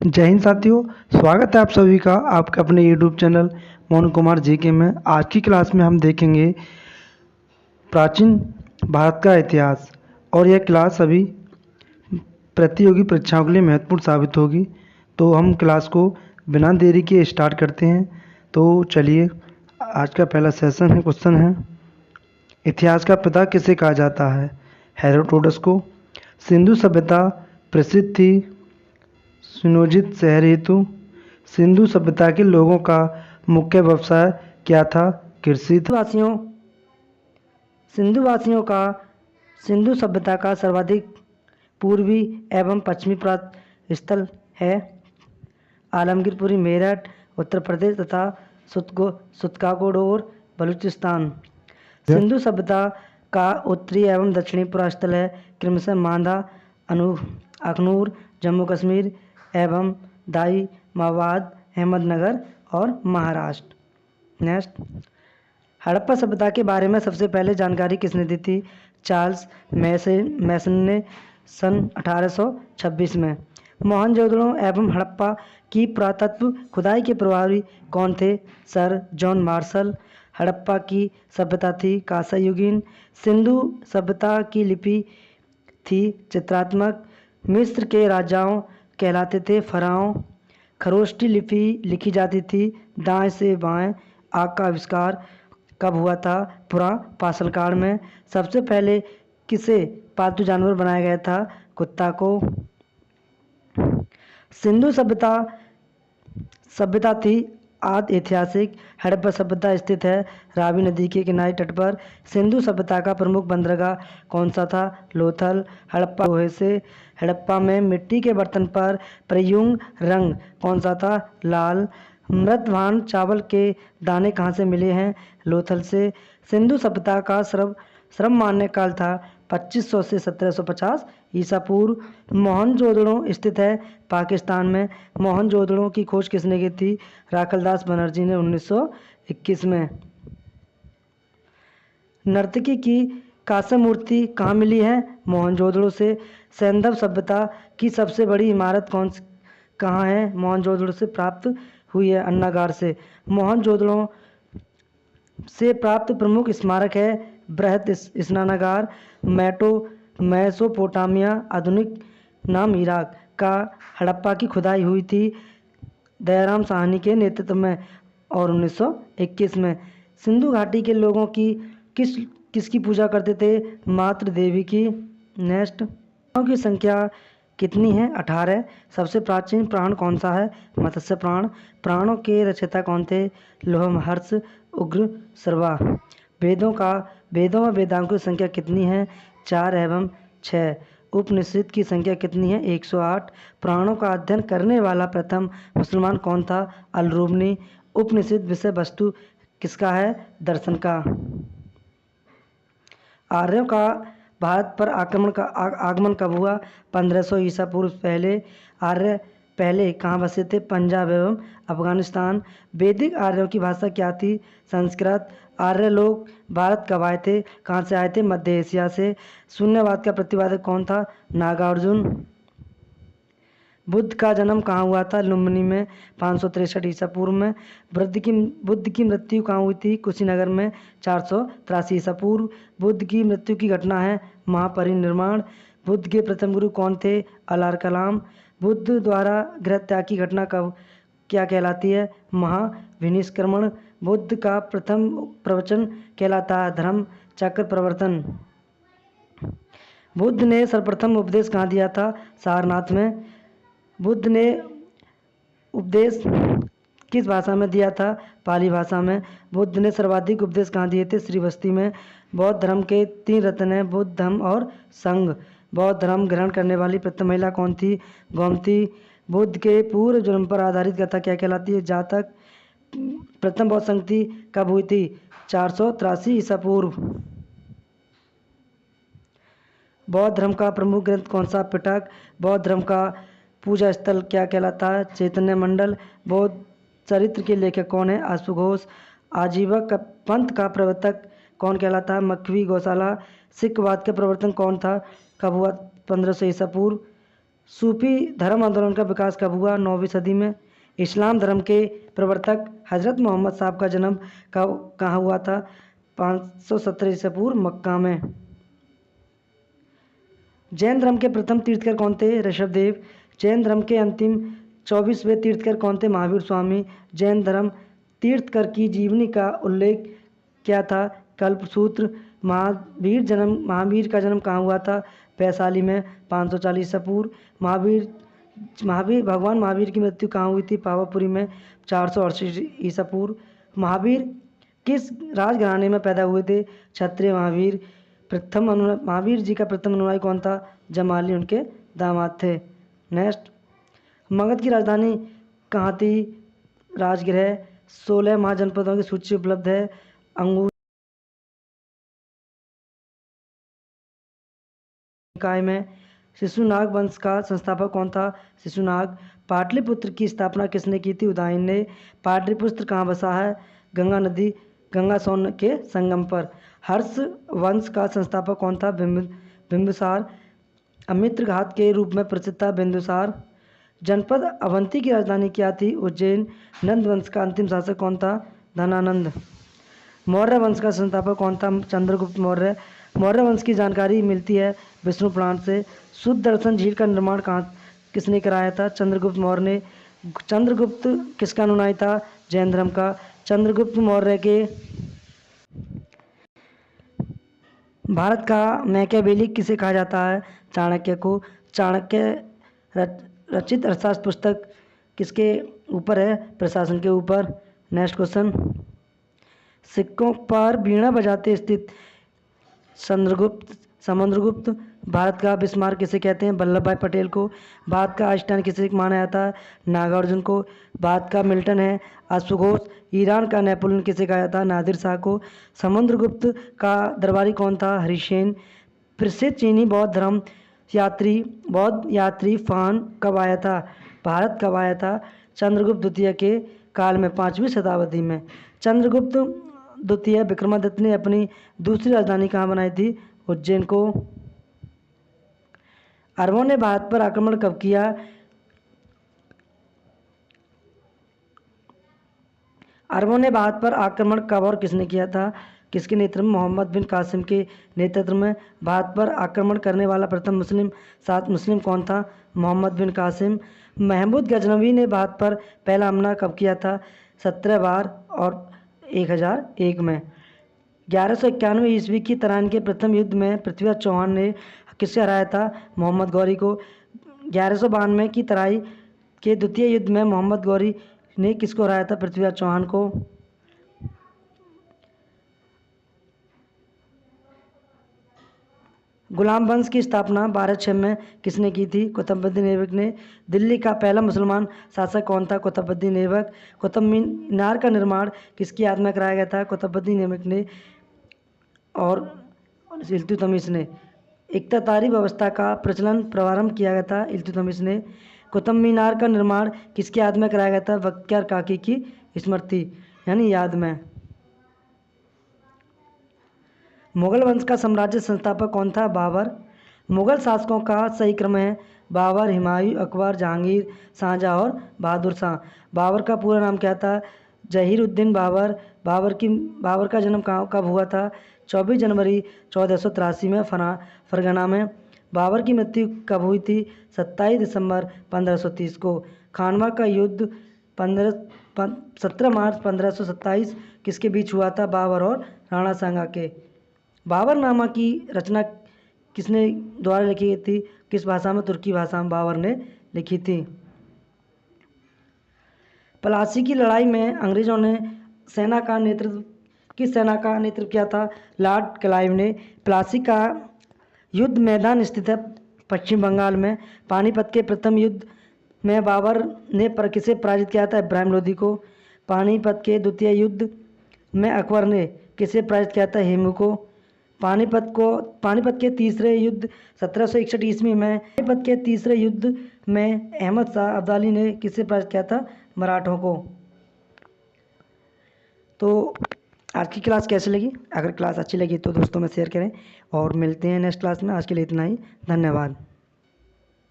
जय हिंद साथियों। स्वागत है आप सभी का आपके अपने YouTube channel Mohan Kumar GK में। आज की क्लास में हम देखेंगे प्राचीन भारत का इतिहास और यह क्लास अभी प्रतियोगी परीक्षाओं के लिए महत्वपूर्ण साबित होगी। तो हम क्लास को बिना देरी के स्टार्ट करते हैं। तो चलिए, आज का पहला सेशन है, क्वेश्चन है, इतिहास का पिता किसे कहा जाता है? हेरोडोटस को। सिंधु सभ्यता प्रसिद्ध थी सुनियोजित शहर हेतु। सिंधु सभ्यता के लोगों का मुख्य व्यवसाय क्या था? कृषि था। सिंधुवासियों का सिंधु सभ्यता का सर्वाधिक पूर्वी एवं पश्चिमी प्रांत स्थल है आलमगीरपुरी, मेरठ उत्तर प्रदेश तथा सुत्काकोट और बलूचिस्तान। सिंधु सभ्यता का उत्तरी एवं दक्षिणी पुरास्थल है क्रमशः मांदा, अखनूर, जम्मू कश्मीर एवं दाई मावाद, अहमदनगर और महाराष्ट्र। नेक्स्ट, हड़प्पा सभ्यता के बारे में सबसे पहले जानकारी किसने दी थी? चार्ल्स मैसन ने सन 1826 में। मोहनजोदड़ो एवं हड़प्पा की पुरातत्व खुदाई के प्रभारी कौन थे? Sir John Marshall. हड़प्पा की सभ्यता थी कांस्ययुगीन। सिंधु सभ्यता की लिपि थी चित्रात्मक। मिस्र के राजाओं कहलाते थे फराओं। खरोष्टी लिपि लिखी जाती थी। दाएं से बाएं। आग का आविष्कार कब हुआ था? पाषाण काल में। सबसे पहले किसे पालतू जानवर बनाया गया था? कुत्ता को। सिंधु सभ्यता थी आदि ऐतिहासिक। हड़प्पा सभ्यता स्थित है रावी नदी के किनारे तट पर। सिंधु सभ्यता का प्रमुख बंदरगाह कौन सा था? लोथल। हड़प्पा लोहे से। हड़प्पा में मिट्टी के बर्तन पर प्रयुक्त रंग कौन सा था? लाल। मृतभान चावल के दाने कहाँ से मिले हैं? लोथल से। सिंधु सभ्यता का सर्वमान्य काल था 2500 से 1750 ईसा पूर्व। मोहनजोदड़ो स्थित है पाकिस्तान में। मोहनजोदड़ो की खोज किसने की थी? राखलदास बनर्जी ने 1921 में। नर्तकी की कांस्य मूर्ति कहाँ मिली है? मोहनजोदड़ो से। सैंधव सभ्यता की सबसे बड़ी इमारत कहाँ है? मोहनजोदड़ो से प्राप्त हुई है अन्नागार से। मोहनजोदड़ो से प्राप्त प्रमुख स्मारक है बृहद स्नानागार मेसोपोटामिया, आधुनिक नाम इराक का। हड़प्पा की खुदाई हुई थी दयाराम साहनी के नेतृत्व में और 1921 में। सिंधु घाटी के लोगों की किसकी पूजा करते थे? मातृ देवी की। नेक्स्ट, प्राणों की संख्या कितनी है? 18। सबसे प्राचीन प्राण कौन सा है? मत्स्य प्राण। प्राणों के रचयिता कौन थे? लोमहर्ष, उग्र, सर्वा। वेदों में वेदांगों की संख्या कितनी है? 4 एवं 6। उपनिषद की संख्या कितनी है? 108। प्राणों का अध्ययन करने वाला प्रथम मुसलमान कौन था? अल-रूमनी। उपनिषद विषय वस्तु किसका है? दर्शन का। आर्यों का भारत पर आगमन कब हुआ? 1500 ईसा पूर्व पहले। आर्य पहले कहाँ बसे थे? पंजाब एवं अफगानिस्तान। वैदिक आर्यों की भाषा क्या थी? संस्कृत। आर्य लोग भारत कब आए थे? कहाँ से आए थे? मध्य एशिया से। शून्यवाद का प्रतिपादक कौन था? नागार्जुन। बुद्ध का जन्म कहाँ हुआ था? लुम्बिनी में 563 ईसा पूर्व में। बुद्ध की मृत्यु कहाँ हुई थी? कुशीनगर में 483 ईसा पूर्व। बुद्ध की मृत्यु की घटना है महापरिनिर्वाण। बुद्ध के प्रथम गुरु कौन थे? अलार कलाम। बुद्ध द्वारा गृह त्याग की घटना क्या कहलाती है? महाविनिष्क्रमण। बुद्ध का प्रथम प्रवचन कहलाता है धर्म चक्र प्रवर्तन। बुद्ध ने सर्वप्रथम उपदेश कहाँ दिया था? सारनाथ में। बुद्ध ने उपदेश किस भाषा में दिया था? पाली भाषा में। बुद्ध ने सर्वाधिक उपदेश कहाँ दिए थे? श्रीवस्ती में। बौद्ध धर्म के 3 रत्न हैं बुद्ध, धम्म और संघ। बौद्ध धर्म ग्रहण करने वाली प्रथम महिला कौन थी? गोमती। बुद्ध के पूर्व जन्म पर आधारित कथा क्या कहलाती है? जातक। प्रथम बौद्ध संगति कब हुई थी? 483 ईसा पूर्व। बौद्ध धर्म का प्रमुख ग्रंथ कौन सा? पिटक। बौद्ध धर्म का पूजा स्थल क्या कहलाता है? चैतन्य मंडल। बौद्ध चरित्र के लेखक कौन है? अश्वघोष। आजीवक पंथ का प्रवर्तक कौन कहलाता है? मख्वी गौशाला। सिखवाद का प्रवर्तन कौन था? कब हुआ? 1500 ईसा पूर्व। सूफी धर्म आंदोलन का विकास कब हुआ? 9वीं सदी में। इस्लाम धर्म के प्रवर्तक हजरत मोहम्मद साहब का जन्म कहाँ हुआ था? 570 ईसा पूर्व मक्का में। जैन धर्म के प्रथम तीर्थकर कौन थे? ऋषभदेव। जैन धर्म के अंतिम 24वें तीर्थकर कौन थे? महावीर स्वामी। जैन धर्म तीर्थकर की जीवनी का उल्लेख क्या था? कल्पसूत्र। महावीर का जन्म कहाँ हुआ था? वैशाली में 540 ईसा पूर्व। भगवान महावीर की मृत्यु कहाँ हुई थी? पावापुरी में 468 ईसा पूर्व। महावीर किस राजघराने में पैदा हुए थे? क्षत्रिय। महावीर जी का प्रथम अनुयायी कौन था? जमाली उनके दामाद थे। नेक्स्ट, मगध की राजधानी कहाँ थी? राजगृह। 16 महाजनपदों की सूची उपलब्ध है। अंगूर निकाय में। शिशुनाग वंश का संस्थापक कौन था? शिशुनाग। पाटलिपुत्र की स्थापना किसने की थी? उदयन ने। पाटलिपुत्र कहाँ बसा है? गंगा नदी गंगा सोन के संगम पर। हर्ष वंश का संस्थापक कौन था? बिंदुसार। अमित्र घात के रूप में प्रसिद्ध था बिंदुसार। जनपद अवंती की राजधानी क्या थी? उज्जैन। नंद वंश का अंतिम शासक कौन था? धनानंद। मौर्य वंश का संस्थापक कौन था? चंद्रगुप्त मौर्य। मौर्य वंश की जानकारी मिलती है विष्णु पुराण से। शुद्ध दर्शन झील का निर्माण किसने कराया था? चंद्रगुप्त मौर्य ने। चंद्रगुप्त किसका अनुयायी था? जैन धर्म का। चंद्रगुप्त मौर्य के भारत का मैकियावेली किसे कहा जाता है? चाणक्य को। चाणक्य रचित अर्थशास्त्र पुस्तक किसके ऊपर है? प्रशासन के ऊपर। नेक्स्ट क्वेश्चन, सिक्कों पर वीणा बजाते स्थित समुद्रगुप्त। भारत का बिस्मार्क किसे कहते हैं? वल्लभ भाई पटेल को। भारत का आइंस्टाइन किसे माना जाता है? नागार्जुन को। भारत का मिल्टन है अश्वघोष। ईरान का नेपोलियन किसे कहा जाता है? नादिर शाह को। समुद्रगुप्त का दरबारी कौन था? हरिसेन। प्रसिद्ध चीनी बौद्ध यात्री फान कब आया था? भारत कब आया था? चंद्रगुप्त द्वितीय के काल में 5वीं शताब्दी में। चंद्रगुप्त द्वितीय विक्रमादित्य ने अपनी दूसरी राजधानी कहाँ बनाई थी? उज्जैन को। अरबों ने भारत पर आक्रमण कब किया? अरबों ने भारत पर आक्रमण कब और किसने किया था? किसके नेतृत्व में? मोहम्मद बिन कासिम के नेतृत्व में। भारत पर आक्रमण करने वाला प्रथम मुस्लिम कौन था? मोहम्मद बिन कासिम। महमूद गजनवी ने भारत पर पहला हमला कब किया था? 17 बार और 1001 में। 1191 ईस्वी की तराइन के प्रथम युद्ध में पृथ्वीराज चौहान ने किससे हराया था? मोहम्मद गौरी को। 1192 की तराई के द्वितीय युद्ध में मोहम्मद गौरी ने किसको हराया था? पृथ्वीराज चौहान को। गुलाम वंश की स्थापना 1206 में किसने की थी? कुतुबुद्दीन ऐबक ने। दिल्ली का पहला मुसलमान शासक कौन था? कुतुबुद्दीन ऐबक। कुतुब मीनार का निर्माण किसकी याद में कराया गया था? कुतुबुद्दीन ऐबक ने और इल्तुतमिश ने। इक्तादारी व्यवस्था का प्रचलन प्रारंभ किया गया था इल्तुतमिश ने। कुतुब मीनार का निर्माण किसकी याद में कराया गया था? बख्तियार काकी की स्मृति यानी याद में। मुगल वंश का साम्राज्य संस्थापक कौन था? बाबर। मुगल शासकों का सही क्रम है बाबर, हुमायूं, अकबर, जहांगीर, शाहजहां और बहादुर शाह। बाबर का पूरा नाम क्या था? जहीर-उद-दीन बाबर। बाबर का जन्म कब हुआ था? 24 जनवरी 1483 में फरगना में। बाबर की मृत्यु कब हुई थी? 27 दिसंबर 1530 को। खानवा का युद्ध 17 मार्च 1527 किसके बीच हुआ था? बाबर और राणा सांगा के। बाबरनामा की रचना किसने द्वारा लिखी थी? किस भाषा में? तुर्की भाषा में बाबर ने लिखी थी। प्लासी की लड़ाई में अंग्रेजों ने किस सेना का नेतृत्व किया था? लॉर्ड क्लाइव ने। प्लासी का युद्ध मैदान स्थित है पश्चिम बंगाल में। पानीपत के प्रथम युद्ध में बाबर ने किसे पराजित किया था? इब्राहिम लोदी को। पानीपत के द्वितीय युद्ध में अकबर ने किसे पराजित किया था? हेमू को। पानीपत के तीसरे युद्ध 1761 ईस्वी में। पानीपत के तीसरे युद्ध में अहमद शाह अब्दाली ने किसे पराजित किया था? मराठों को। तो आज की क्लास कैसी लगी? अगर क्लास अच्छी लगी तो दोस्तों में शेयर करें और मिलते हैं नेक्स्ट क्लास में। आज के लिए इतना ही। धन्यवाद।